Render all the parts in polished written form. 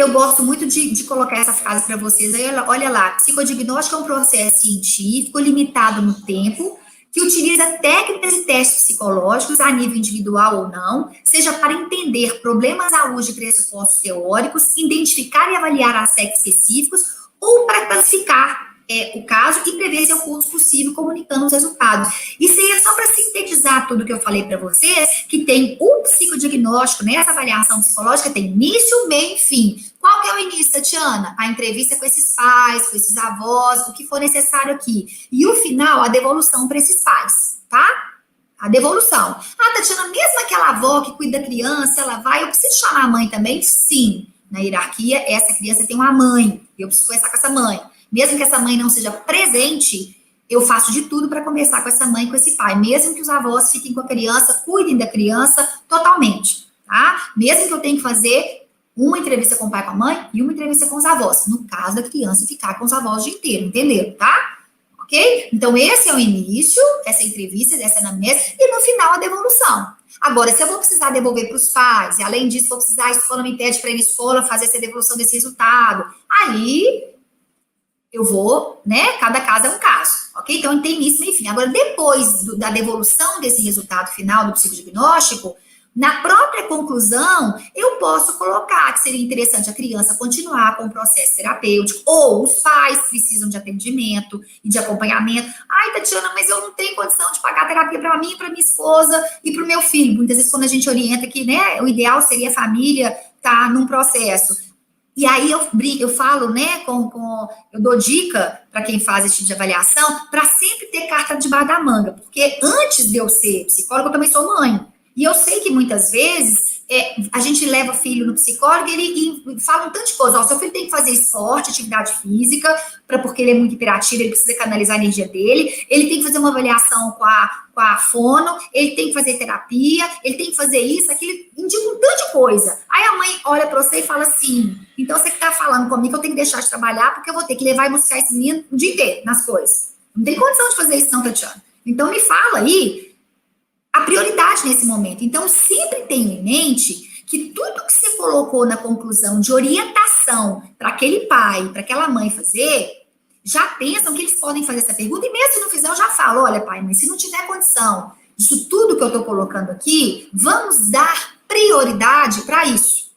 eu gosto muito de colocar essa frase para vocês. Aí, olha lá, psicodiagnóstico é um processo científico limitado no tempo, que utiliza técnicas e testes psicológicos a nível individual ou não, seja para entender problemas à luz de pressupostos teóricos, identificar e avaliar aspectos específicos, ou para classificar o caso e prever seu curso possível, comunicando os resultados. Isso aí é só para sintetizar tudo que eu falei para vocês, que tem o psicodiagnóstico, né, essa avaliação psicológica tem início, meio e fim. Qual que é o início, Tatiana? A entrevista com esses pais, com esses avós, o que for necessário aqui. E o final, a devolução para esses pais, tá? A devolução. Ah, Tatiana, mesmo aquela avó que cuida da criança, ela vai, eu preciso chamar a mãe também? Sim. Na hierarquia, essa criança tem uma mãe, eu preciso conversar com essa mãe. Mesmo que essa mãe não seja presente, eu faço de tudo para conversar com essa mãe, com esse pai. Mesmo que os avós fiquem com a criança, cuidem da criança totalmente, tá? Mesmo que eu tenha que fazer uma entrevista com o pai e com a mãe e uma entrevista com os avós. No caso da criança ficar com os avós o dia inteiro, entenderam, tá? Ok? Então, esse é o início, essa entrevista, essa anamnese, e no final a devolução. Agora, se eu vou precisar devolver para os pais, e além disso, vou precisar, a escola me pede para ir na escola fazer essa devolução desse resultado, aí eu vou, né? Cada caso é um caso, ok? Então, tem início, meio e fim. Agora, depois da devolução desse resultado final do psicodiagnóstico, na própria conclusão, eu posso colocar que seria interessante a criança continuar com o processo terapêutico, ou os pais precisam de atendimento e de acompanhamento. Ai, Tatiana, mas eu não tenho condição de pagar terapia para mim, para minha esposa e para o meu filho. Muitas vezes, quando a gente orienta que, né, o ideal seria a família estar num processo. E aí eu falo, né, eu dou dica para quem faz esse tipo de avaliação, para sempre ter carta debaixo da manga, porque antes de eu ser psicóloga, eu também sou mãe. E eu sei que muitas vezes a gente leva o filho no psicólogo e ele fala um tanto de coisa. Ó, seu filho tem que fazer esporte, atividade física, porque ele é muito hiperativo, ele precisa canalizar a energia dele. Ele tem que fazer uma avaliação com a fono, ele tem que fazer terapia, ele tem que fazer isso, aquilo, indica um tanto de coisa. Aí a mãe olha para você e fala assim, então você que está falando comigo que eu tenho que deixar de trabalhar porque eu vou ter que levar e buscar esse menino o dia inteiro nas coisas. Não tem condição de fazer isso não, Tatiana. Então me fala aí a prioridade nesse momento. Então, sempre tenha em mente que tudo que você colocou na conclusão de orientação para aquele pai, para aquela mãe fazer, já pensam que eles podem fazer essa pergunta, e mesmo se não fizer, eu já falo, olha, pai, mas se não tiver condição disso tudo que eu estou colocando aqui, vamos dar prioridade para isso.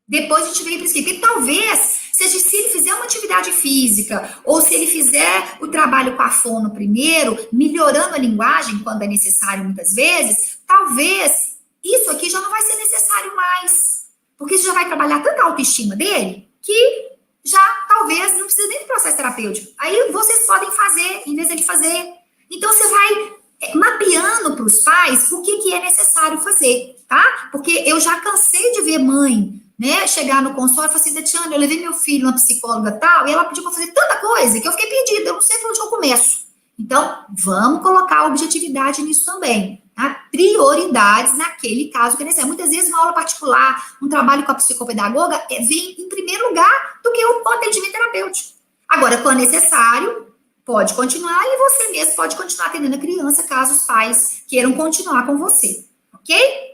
Depois a gente vem para isso aqui, porque talvez se ele fizer uma atividade física, ou se ele fizer o trabalho com a fono primeiro, melhorando a linguagem quando é necessário muitas vezes, talvez isso aqui já não vai ser necessário mais. Porque isso já vai trabalhar tanta autoestima dele, que já talvez não precisa nem do processo terapêutico. Aí vocês podem fazer, em vez de ele fazer. Então você vai mapeando para os pais o que é necessário fazer, tá? Porque eu já cansei de ver mãe, né, chegar no consultório e falar assim, Tatiana, eu levei meu filho na psicóloga tal, e ela pediu para fazer tanta coisa que eu fiquei perdida, eu não sei por onde eu começo. Então, vamos colocar objetividade nisso também, tá? Prioridades naquele caso que é necessário. Muitas vezes uma aula particular, um trabalho com a psicopedagoga vem em primeiro lugar do que o atendimento terapêutico. Agora, quando necessário, pode continuar e você mesmo pode continuar atendendo a criança caso os pais queiram continuar com você, ok?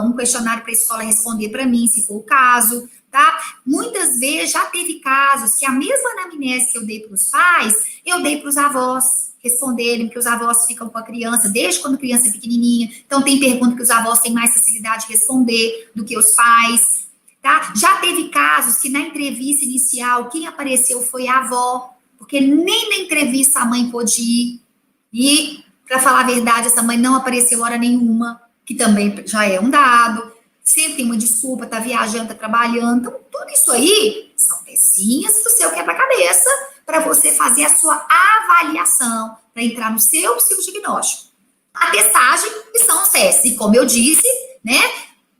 Um questionário para a escola responder para mim, se for o caso, tá? Muitas vezes já teve casos que a mesma anamnese que eu dei para os pais, eu dei para os avós responderem, porque os avós ficam com a criança desde quando a criança é pequenininha. Então, tem pergunta que os avós têm mais facilidade de responder do que os pais, tá? Já teve casos que na entrevista inicial, quem apareceu foi a avó, porque nem na entrevista a mãe pôde ir. E, para falar a verdade, essa mãe não apareceu hora nenhuma, que também já é um dado, sempre tem uma desculpa, tá viajando, tá trabalhando, então tudo isso aí são pecinhas do seu quebra-cabeça para você fazer a sua avaliação, para entrar no seu psicodiagnóstico. A testagem e são os testes, e como eu disse, né,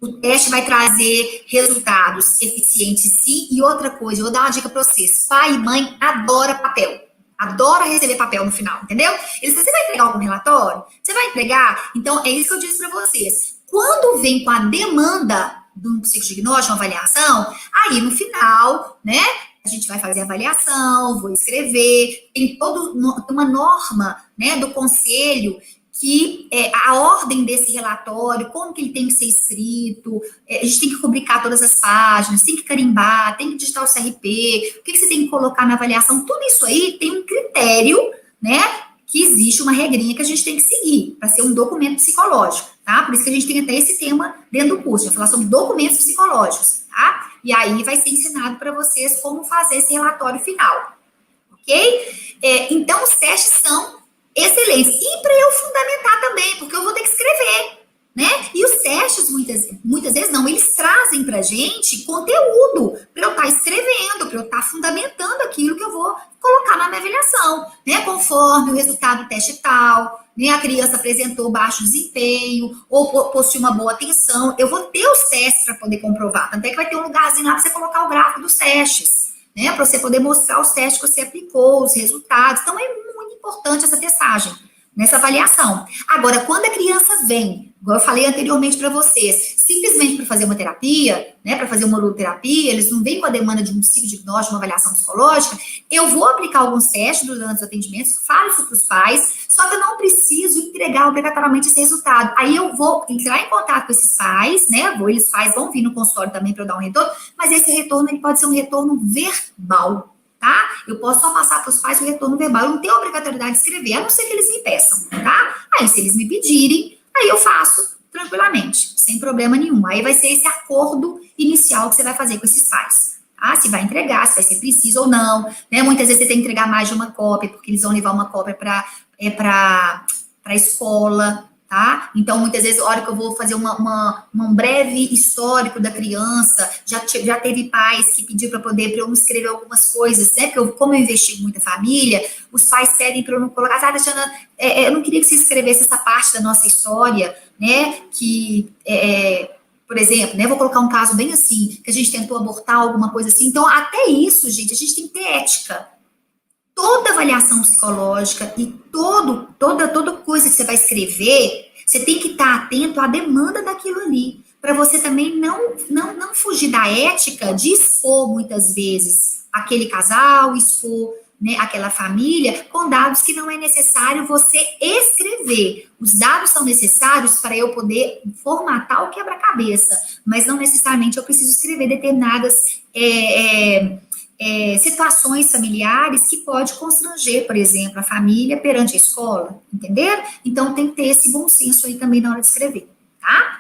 o teste vai trazer resultados eficientes sim, e outra coisa, eu vou dar uma dica para vocês, pai e mãe adoram papel. Adora receber papel no final, entendeu? Você vai entregar algum relatório? Você vai entregar? Então, é isso que eu disse para vocês. Quando vem com a demanda de um psicodiagnóstico, uma avaliação, aí no final, né, a gente vai fazer a avaliação, vou escrever, tem toda uma norma, né, do conselho que a ordem desse relatório, como que ele tem que ser escrito, a gente tem que publicar todas as páginas, tem que carimbar, tem que digitar o CRP, o que, que você tem que colocar na avaliação, tudo isso aí tem um critério, né, que existe uma regrinha que a gente tem que seguir, para ser um documento psicológico, tá? Por isso que a gente tem até esse tema dentro do curso, vai falar sobre documentos psicológicos, tá? E aí vai ser ensinado para vocês como fazer esse relatório final, ok? Então, os testes são excelentes. E para eu fundamentar também, porque eu vou ter que escrever, né? E os testes, muitas vezes, não, eles trazem para a gente conteúdo para eu estar escrevendo, para eu estar fundamentando aquilo que eu vou colocar na minha avaliação, né? Conforme o resultado do teste tal, né? A criança apresentou baixo desempenho, ou possuiu uma boa atenção, eu vou ter os testes para poder comprovar. Tanto é que vai ter um lugarzinho lá para você colocar o gráfico dos testes, né? Para você poder mostrar os testes que você aplicou, os resultados. Então, é muito importante essa testagem, nessa avaliação. Agora, quando a criança vem, igual eu falei anteriormente para vocês, simplesmente para fazer uma terapia, né, para fazer uma uroterapia, eles não vêm com a demanda de um psicodiagnóstico, uma avaliação psicológica, eu vou aplicar alguns testes durante os atendimentos, falo isso para os pais, só que eu não preciso entregar obrigatoriamente esse resultado. Aí eu vou entrar em contato com esses pais, né, eles pais vão vir no consultório também para eu dar um retorno, mas esse retorno ele pode ser um retorno verbal, tá? Eu posso só passar para os pais o retorno verbal, eu não tenho a obrigatoriedade de escrever, a não ser que eles me peçam, tá? Aí, se eles me pedirem, aí eu faço tranquilamente, sem problema nenhum. Aí vai ser esse acordo inicial que você vai fazer com esses pais, tá? Se vai entregar, se vai ser preciso ou não, né? Muitas vezes você tem que entregar mais de uma cópia, porque eles vão levar uma cópia para a escola, tá? Então, muitas vezes, a hora que eu vou fazer um breve histórico da criança, já teve pais que pediram para eu escrever algumas coisas, né? Porque como eu investigo muita família, os pais pedem para eu não colocar, Tatiana, eu não queria que você escrevesse essa parte da nossa história, né? Que, por exemplo, né? Vou colocar um caso bem assim, que a gente tentou abortar alguma coisa assim. Então, até isso, gente, a gente tem que ter ética. Toda avaliação psicológica e toda coisa que você vai escrever, você tem que estar atento à demanda daquilo ali, para você também não fugir da ética de expor, muitas vezes, aquele casal, expor, né, aquela família, com dados que não é necessário você escrever. Os dados são necessários para eu poder formatar o quebra-cabeça, mas não necessariamente eu preciso escrever determinadas situações familiares que pode constranger, por exemplo, a família perante a escola, entenderam? Então, tem que ter esse bom senso aí também na hora de escrever, tá?